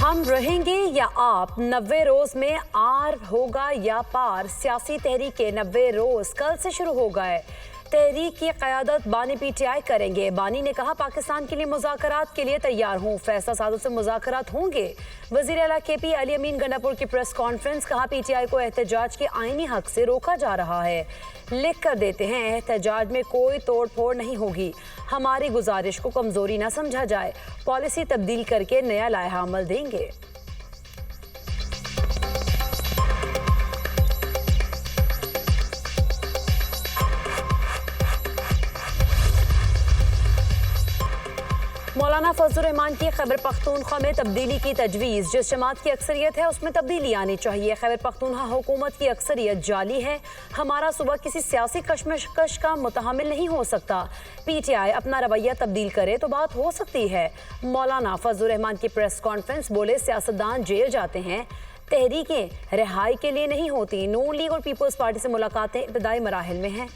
हम रहेंगे या आप, 90 रोज में आर होगा या पार। सियासी तहरीके 90 रोज कल से शुरू हो गए। तहरीक की क़यादत बानी पीटीआई करेंगे। बानी ने कहा पाकिस्तान के लिए मुज़ाकरात के लिए तैयार हूँ, फैसला साजों से मुज़ाकरात होंगे। वज़ीर आला KP अली अमीन गंडापुर की प्रेस कॉन्फ्रेंस। कहा पीटीआई को एहतजाज के आईनी हक से रोका जा रहा है। लिख कर देते हैं एहतजाज में कोई तोड़ फोड़ नहीं होगी। हमारी गुजारिश को कमजोरी न समझा जाए, पॉलिसी तब्दील करके नया लाया अमल देंगे। मौलाना फजलुर रहमान की खैबर पख्तूनख्वा में तब्दीली की तजवीज़। जिस जमात की अक्सरियत है उसमें तब्दीली आनी चाहिए। खैबर पख्तूनख्वा हुकूमत की अक्सरियत जाली है। हमारा सूबा किसी सियासी कशमकश का मुतहम्मिल नहीं हो सकता। पीटीआई अपना रवैया तब्दील करे तो बात हो सकती है। मौलाना फजलुर रहमान की प्रेस कॉन्फ्रेंस। बोले सियासतदान जेल जाते हैं, तहरीकें रिहाई के लिए नहीं होती। नून लीग और पीपल्स पार्टी से मुलाकातें इब्तदाई मराहिल में हैं।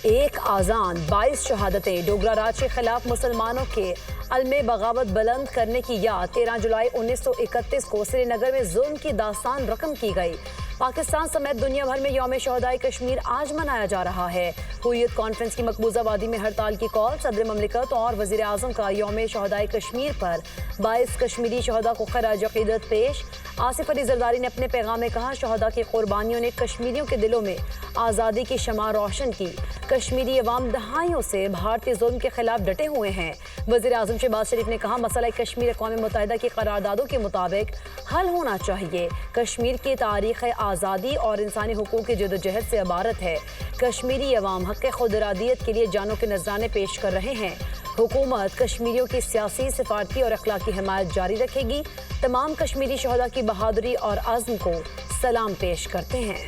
एक आज़ान 22 शहादतें। डोगरा राज के खिलाफ मुसलमानों के अलमे बगावत बुलंद करने की याद। 13 जुलाई 1931 को श्रीनगर में जुल्म की दास्तान रकम की गई। पाकिस्तान समेत दुनिया भर में यौम शहदाए कश्मीर आज मनाया जा रहा है। हुर्रियत कॉन्फ्रेंस की मकबूजा वादी में हड़ताल की कॉल। सदर ममलिकत और वज़ीर आज़म का यौम शहदाए कश्मीर पर 22 कश्मीरी शहदा को खराज अक़ीदत पेश। आसिफ अली जरदारी ने अपने पैगाम में कहा शहदा की कुर्बानियों ने कश्मीरियों के दिलों में आज़ादी की शमा रोशन की। कश्मीरी अवाम दहाइयों से भारतीय जुल्म के खिलाफ डटे हुए हैं। वज़ीर आज़म शहबाज शरीफ ने कहा मसला कश्मीर अक़वाम मुत्तहिदा की करारदादों के मुताबिक हल होना चाहिए। कश्मीर की तारीख़ आज़ादी और इंसानी हुकूक़ की जदोजहद से इबारत है। कश्मीरी अवाम हक़ खुद इरादियत के लिए जानों के नजराने पेश कर रहे हैं। हुकूमत कश्मीरियों की सियासी, सिफारती और अखलाकी हिमायत जारी रखेगी। तमाम कश्मीरी शहदा की बहादुरी और अज़्म को सलाम पेश करते हैं।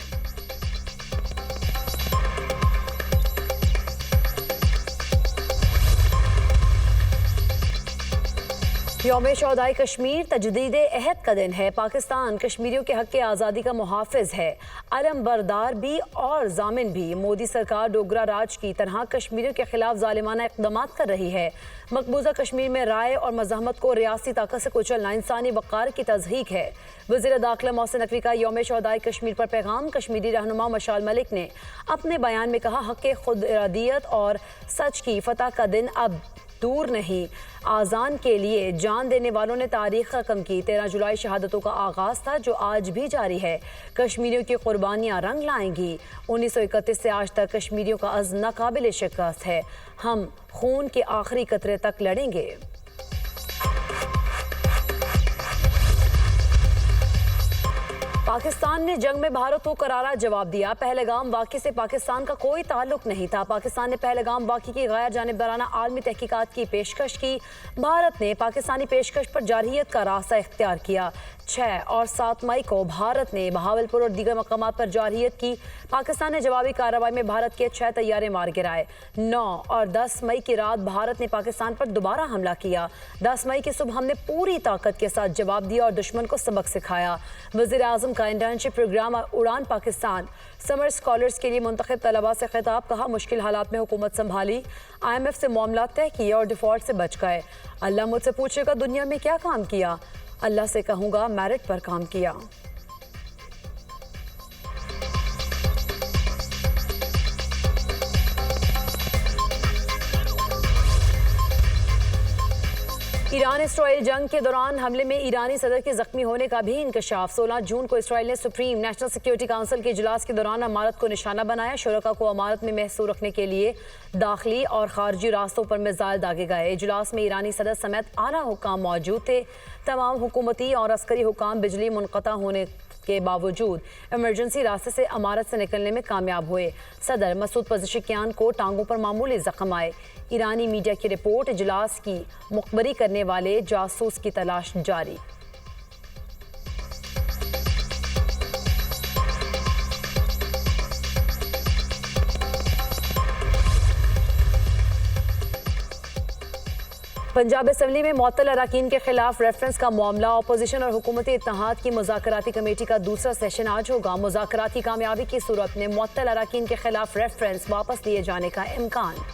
यौम शहदाए कश्मीर तजदीद अहद का दिन है। पाकिस्तान कश्मीरियों के हक़ आज़ादी का मुहाफ़िज़ है, अलम बरदार भी और जामिन भी। मोदी सरकार डोगरा राज की तरह कश्मीरियों के खिलाफ ज़ालिमाना इक़दामात कर रही है। मकबूजा कश्मीर में राय और मज़ाहमत को रियासी ताकत से कुचलना इंसानी वक़ार की तज़हीक है। वज़ीर दाखिला मोहसिन नकवी का यौम शहदाए कश्मीर पर पैगाम। कश्मीरी रहनुमा मशाल मलिक ने अपने बयान में कहा हक़ खुद इरादियत और सच की फ़तह का दिन अब दूर नहीं। आज़ान के लिए जान देने वालों ने तारीख़ रकम की। 13 जुलाई शहादतों का आगाज़ था जो आज भी जारी है। कश्मीरियों की कुर्बानियाँ रंग लाएंगी। 1931 से आज तक कश्मीरियों का अज़्म नाकाबिल शिकस्त है। हम खून के आखिरी कतरे तक लड़ेंगे। पाकिस्तान ने जंग में भारत को करारा जवाब दिया। पहलगाम वाक़े से पाकिस्तान का कोई ताल्लुक नहीं था। पाकिस्तान ने पहलगाम वाक़े की गैर जानिबदाराना आलमी तहकीकात की पेशकश की। भारत ने पाकिस्तानी पेशकश पर जारहियत का रास्ता इख्तियार किया। 6 और 7 मई को भारत ने बहावलपुर और दीगर मकामात पर जारहियत की। पाकिस्तान ने जवाबी कार्रवाई में भारत के 6 तैयारे मार गिराए। 9 और 10 मई की रात भारत ने पाकिस्तान पर दोबारा हमला किया। 10 मई की सुबह हमने पूरी ताकत के साथ जवाब दिया और दुश्मन को सबक सिखाया। वज़ीर आज़म का इंटर्नशिप प्रोग्राम उड़ान पाकिस्तान समर स्कॉलर्स के लिए मुंतखब तलबा से खिताब। कहा मुश्किल हालात में हुकूमत संभाली, IMF से मामला तय किए और डिफ़ॉल्ट से बच गए। अल्लाह मुझसे पूछेगा दुनिया में क्या काम किया, अल्लाह से कहूँगा मेरिट पर काम किया। ईरान इसराइल जंग के दौरान हमले में ईरानी सदर के जख्मी होने का भी इंकशाफ। 16 जून को इसराइल ने सुप्रीम नेशनल सिक्योरिटी काउंसिल के इजलास के दौरान अमारत को निशाना बनाया। शुरका को अमारत में महसूर रखने के लिए दाखिली और खारजी रास्तों पर मिसाइल दागे गए। इजलास में ईरानी सदर समेत आला हुकाम मौजूद थे। तमाम हुकूमती और अस्करी हुकाम बिजली मुनक़ता होने के बावजूद इमरजेंसी रास्ते से अमारत से निकलने में कामयाब हुए। सदर मसूद पज़ेशिकियान को टांगों पर मामूली जख्म आए। ईरानी मीडिया की रिपोर्ट, इजलास की मुखबरी करने वाले जासूस की तलाश जारी। पंजाब असम्बली में मुअत्तल अरकान के खिलाफ रेफरेंस का मामला। अपोजिशन और हुकूमती इत्तेहाद की मुज़ाकराती कमेटी का दूसरा सेशन आज होगा। मुज़ाकराती कामयाबी की सूरत में मुअत्तल अरकान के खिलाफ रेफरेंस वापस लिए जाने का इम्कान।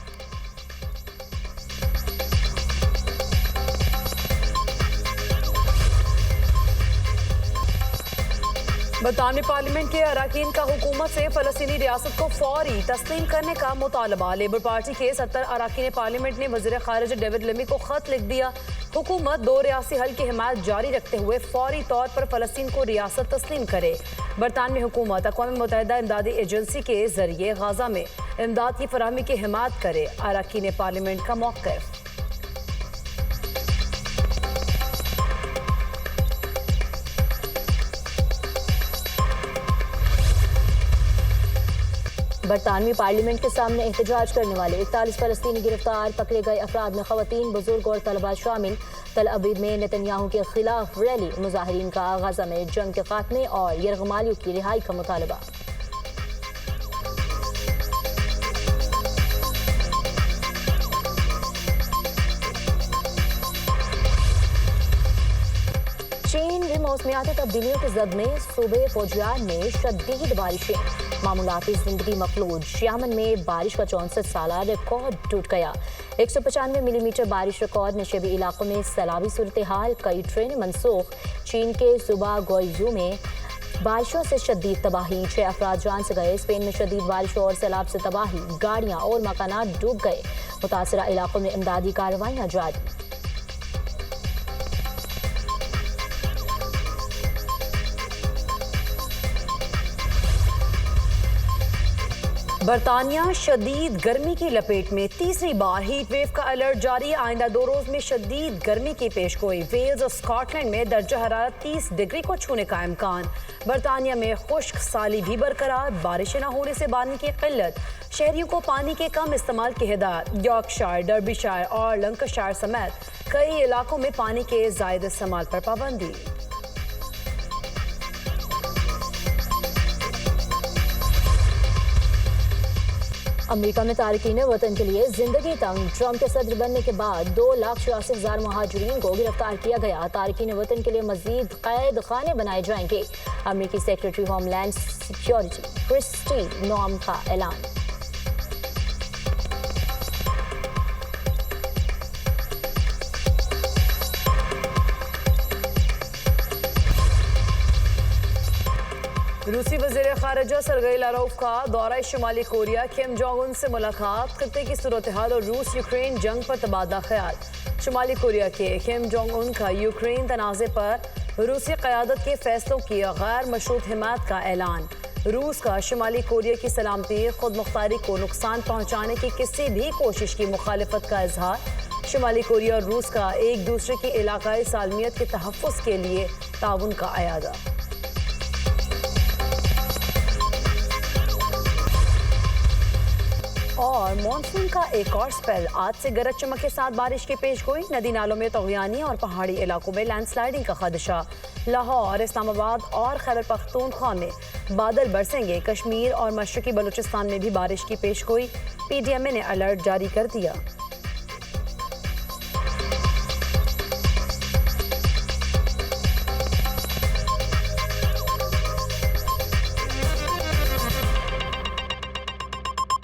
बरतानवी पार्लियामेंट के अरकान का हुकूमत से फ़लस्तीनी रियासत को फौरी तस्लीम करने का मुतालबा। लेबर पार्टी के 70 अरकान पार्लियामेंट ने वज़ीर ख़ारिजा डेविड लमी को ख़त लिख दिया। हुकूमत दो रियासी हल की हिमायत जारी रखते हुए फौरी तौर पर फ़लस्तीन को रियासत तस्लीम करे। बरतानवी हुकूमत अक़वाम मुत्तहिदा इमदादी एजेंसी के ज़रिए गाज़ा में इमदाद की फराहमी की हिमायत करे। अरकान पार्लियामेंट का मौक़िफ़। बरतानवी पार्लियामेंट के सामने एहतजाज करने वाले 41 फ़लस्तीनी गिरफ्तार। पकड़े गए अफराद में ख़वातीन, बुजुर्ग और तलबा शामिल। तल अबीब में नेतन्याहू के खिलाफ रैली। मुजाहिरीन का गाज़ा में जंग के खात्मे और यरगमालियों की रिहाई का मुतालबा। चीन में मौसमियाती तब्दीलियों के जद में सूबे फौजियान में शदीद बारिशें। मामूलाती जिंदगी मखलूज। यमन में बारिश का 64 साला रिकॉर्ड टूट गया। 195 मिलीमीटर बारिश रिकॉर्ड। नशेबी इलाकों में सैलाबी सूरत हाल। कई ट्रेनें मनसूख। चीन के सूबा ग्वाइजू में बारिशों से शदीद तबाही। 6 अफराद जान से गए। स्पेन में शदीद बारिश और सैलाब से तबाही। गाड़ियाँ और मकानात डूब गए। मुतासरा इलाकों में इमदादी कार्रवाइयाँ जारी। बरतानिया शदीद गर्मी की लपेट में। तीसरी बार हीट वेव का अलर्ट जारी। आइंदा 2 रोज में शदीद गर्मी की पेशगोई। वेल्स और स्कॉटलैंड में दर्जा हरारत 30 डिग्री को छूने का इम्कान। बरतानिया में खुश्क साली भी बरकरार। बारिशें न होने से पानी की किल्लत। शहरियों को पानी के कम इस्तेमाल की हिदायत। यॉर्कशायर, डर्बीशायर और लंकाशायर समेत कई इलाकों में पानी के जायद इस्तेमाल पर पाबंदी। अमेरिका में तारकीन वतन के लिए जिंदगी तंग। ट्रंप के सदर बनने के बाद 2,86,000 महाजरीन को गिरफ्तार किया गया। तारकीन वतन के लिए मजीद कैद खाने बनाए जाएंगे। अमेरिकी सेक्रेटरी होमलैंड सिक्योरिटी क्रिस्टी नॉम का ऐलान। रूसी वज़ीर ख़ारिजा सरगई लारोव का दौरा शुमाली कोरिया। किम जोंग उन से मुलाकात। खत्ते की सूरत हाल और रूस यूक्रेन जंग पर तबादला ख्याल। शुमाली कोरिया के किम जोंग उन का यूक्रेन तनाज़े पर रूसी क़यादत के फैसलों की गैर मशरूत हिमायत का ऐलान। रूस का शुमाली कोरिया की सलामती खुद मुख्तारी को नुकसान पहुँचाने की किसी भी कोशिश की मुखालिफत का इजहार। शुमाली कोरिया और रूस का एक दूसरे की इलाकाई सालमियत के तहफ़्फ़ुज़ के लिए ताउन का अयादा। और मॉनसून का एक और स्पेल। आज से गरज चमक के साथ बारिश की पेशगोई। नदी नालों में तग़यानी और पहाड़ी इलाकों में लैंडस्लाइडिंग का खदशा। लाहौर, इस्लामाबाद और खैबर पख्तूनख्वा में बादल बरसेंगे। कश्मीर और मशरक़ी बलूचिस्तान में भी बारिश की पेशगोई। PDMA ने अलर्ट जारी कर दिया।